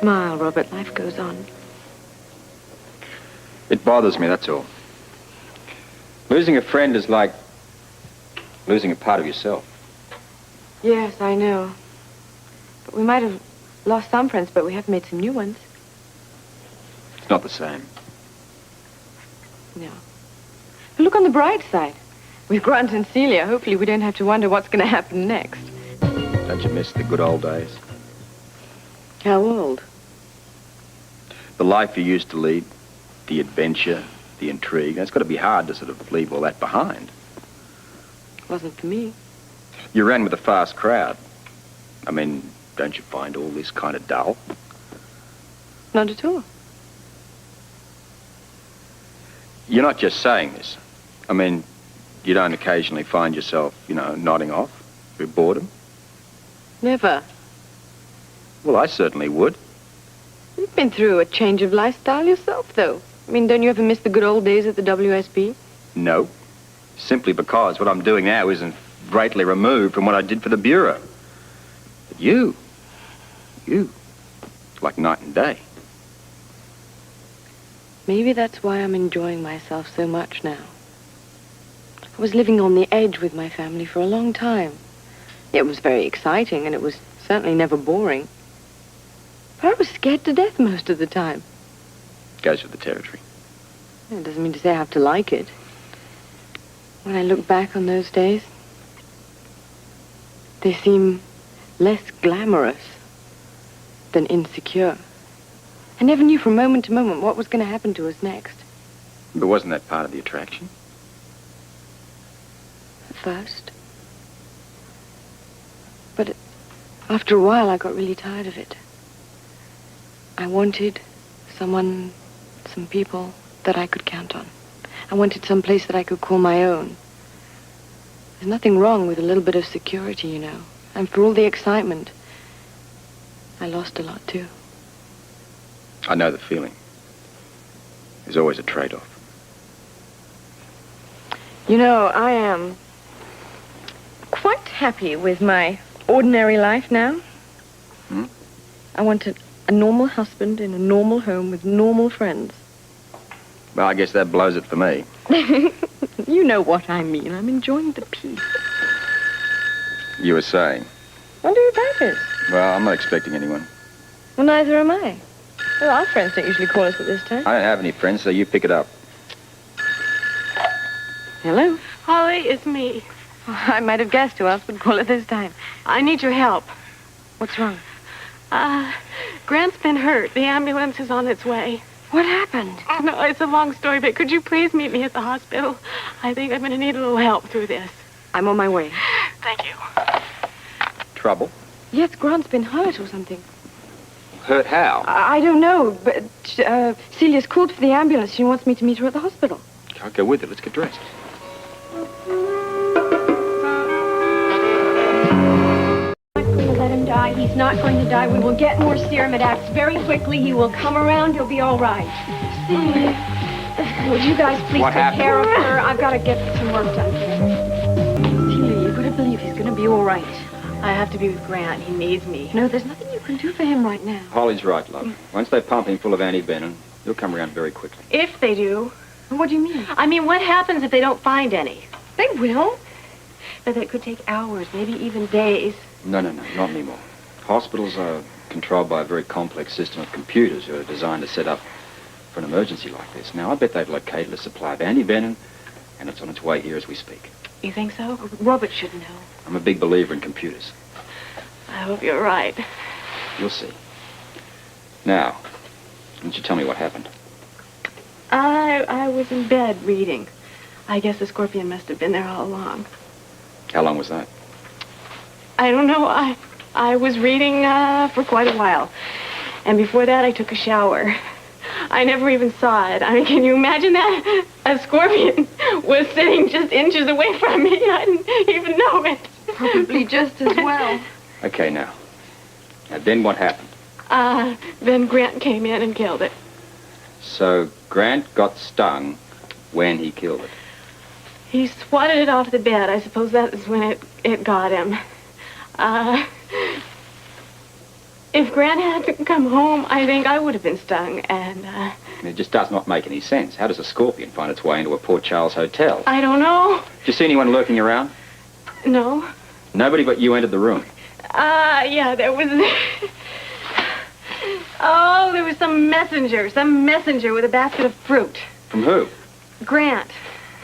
Smile, Robert. Life goes on. It bothers me, that's all. Losing a friend is like losing a part of yourself. Yes, I know. But we might have lost some friends, but we have made some new ones. It's not the same. No. But look on the bright side. With Grant and Celia, hopefully we don't have to wonder what's going to happen next. Don't you miss the good old days? How old? The life you used to lead, the adventure, the intrigue. It's got to be hard to sort of leave all that behind. It wasn't for me. You ran with a fast crowd. I mean, don't you find all this kind of dull? Not at all. You're not just saying this. I mean, you don't occasionally find yourself, nodding off with boredom? Never. Well, I certainly would. You've been through a change of lifestyle yourself, though. I mean, don't you ever miss the good old days at the WSB? No. Simply because what I'm doing now isn't greatly removed from what I did for the Bureau. But you, it's like night and day. Maybe that's why I'm enjoying myself so much now. I was living on the edge with my family for a long time. It was very exciting, and it was certainly never boring. But I was scared to death most of the time. Goes with the territory. It doesn't mean to say I have to like it. When I look back on those days, they seem less glamorous than insecure. I never knew from moment to moment what was going to happen to us next. But wasn't that part of the attraction? At first. But after a while, I got really tired of it. I wanted some people that I could count on. I wanted some place that I could call my own. There's nothing wrong with a little bit of security, And for all the excitement, I lost a lot, too. I know the feeling. There's always a trade-off. I am quite happy with my ordinary life now. Hmm? I want a normal husband in a normal home with normal friends. Well, I guess that blows it for me. You know what I mean. I'm enjoying the peace. You were saying? Wonder who that is. Well, I'm not expecting anyone. Well, neither am I. Well, our friends don't usually call us at this time. I don't have any friends, so you pick it up. Hello. Holly, it's me. I might have guessed who else would call at this time. I need your help. What's wrong? Grant's been hurt. The ambulance is on its way. What happened? No, it's a long story, but could you please meet me at the hospital? I think I'm going to need a little help through this. I'm on my way. Thank you. Trouble? Yes, Grant's been hurt or something. Hurt how? I don't know, but Celia's called for the ambulance. She wants me to meet her at the hospital. I'll go with her. Let's get dressed. Let him die. He's not going to die. We will get more serum. It acts very quickly. He will come around. He'll be all right. Would you guys please take care of her? I've got to get some work done. Celia, you've got to believe he's going to be all right. I have to be with Grant. He needs me. No, there's nothing you can do for him right now. Holly's right, love. Once they pump him full of antivenom, he'll come around very quickly. If they do. What do you mean? I mean, what happens if they don't find any? They will. But it could take hours, maybe even days. No, not anymore. Hospitals are controlled by a very complex system of computers who are designed to set up for an emergency like this. Now, I bet they've located a supply of antivenom, and it's on its way here as we speak. You think so? Robert should know. I'm a big believer in computers. I hope you're right. You'll see. Now, why don't you tell me what happened? I was in bed reading. I guess the scorpion must have been there all along. How long was that? I don't know. I was reading for quite a while. And before that, I took a shower. I never even saw it. I mean, can you imagine that? A scorpion was sitting just inches away from me. I didn't even know it. Probably just as well. Okay, now. Now, then what happened? Then Grant came in and killed it. So, Grant got stung when he killed it. He swatted it off the bed. I suppose that is when it got him. It if Grant hadn't come home, I think I would have been stung, and, It just does not make any sense. How does a scorpion find its way into a Port Charles hotel? I don't know. Did you see anyone lurking around? No. Nobody but you entered the room. Yeah, there was... Oh, there was some messenger with a basket of fruit. From who? Grant.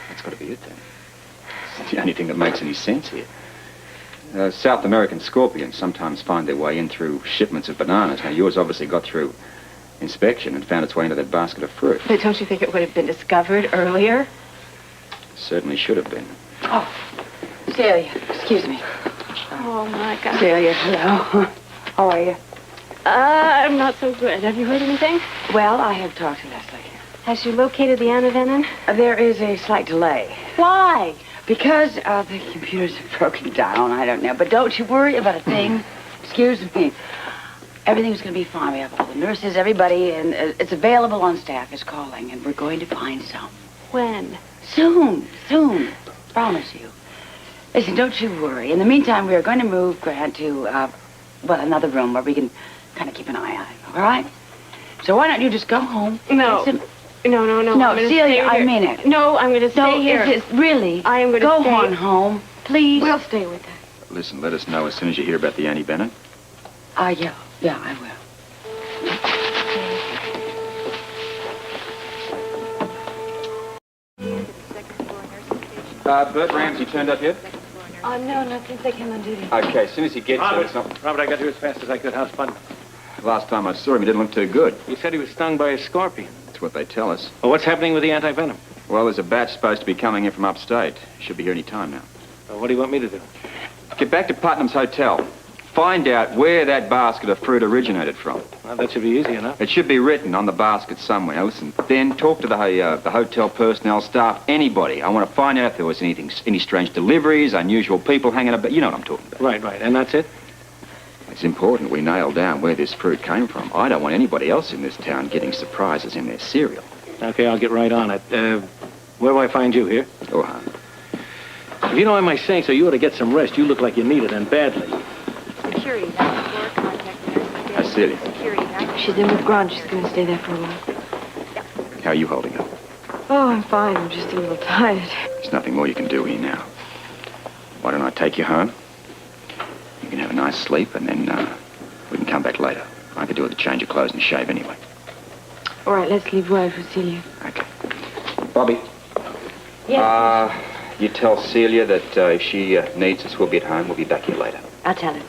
That's got to be it, then. It's the only thing that makes any sense here. South American scorpions sometimes find their way in through shipments of bananas. Now, yours obviously got through inspection and found its way into that basket of fruit. But don't you think it would have been discovered earlier? Certainly should have been. Oh, Celia, excuse me. Oh, my God. Celia, hello. How are you? I'm not so good. Have you heard anything? Well, I have talked to Leslie. Has she located the antivenin? There is a slight delay. Why? Because the computers have broken down, I don't know. But don't you worry about a thing. Excuse me. Everything's going to be fine. We have all the nurses, everybody, and it's available on staff is calling, and we're going to find some. When? Soon. Promise you. Listen, don't you worry. In the meantime, we are going to move Grant to, another room where we can kind of keep an eye on him, all right? So why don't you just go home? No. Get some- No. No, I'm gonna Celia, stay I here. mean it. No, I'm going to stay No, here. it's really. I am going to go stay. on home, please. We'll stay with her. Listen, let us know as soon as you hear about the antivenin. Yeah, I will. Bert Ramsey turned up yet? Oh, no, not since I came on duty. Okay, as soon as he gets here, it's not... Robert, I got here as fast as I could. How's Spud? Last time I saw him, he didn't look too good. You said he was stung by a scorpion. That's what they tell us. Well, what's happening with the antivenom? Well, there's a batch supposed to be coming in from upstate. Should be here any time now. Well, what do you want me to do? Get back to Putnam's hotel. Find out where that basket of fruit originated from. Well, that should be easy enough. It should be written on the basket somewhere. Now, listen, then talk to the hotel personnel, staff, anybody. I want to find out if there was any strange deliveries, unusual people hanging about. You know what I'm talking about. Right. And that's it? It's important we nail down where this fruit came from. I don't want anybody else in this town getting surprises in their cereal. Okay, I'll get right on it. Where do I find you, here? Oh, huh? If you don't mind my saying so, you ought to get some rest. You look like you need it, and badly. Security, not floor contact nurse. That's Celia. Security, not She's in with Grant. She's going to stay there for a while. How are you holding up? Oh, I'm fine. I'm just a little tired. There's nothing more you can do here now. Why don't I take you home? You can have a nice sleep, and then we can come back later. I could do with a change of clothes and a shave anyway. All right, let's leave word for Celia. Okay. Bobby. Yes. You tell Celia that if she needs us, we'll be at home. We'll be back here later. I'll tell her.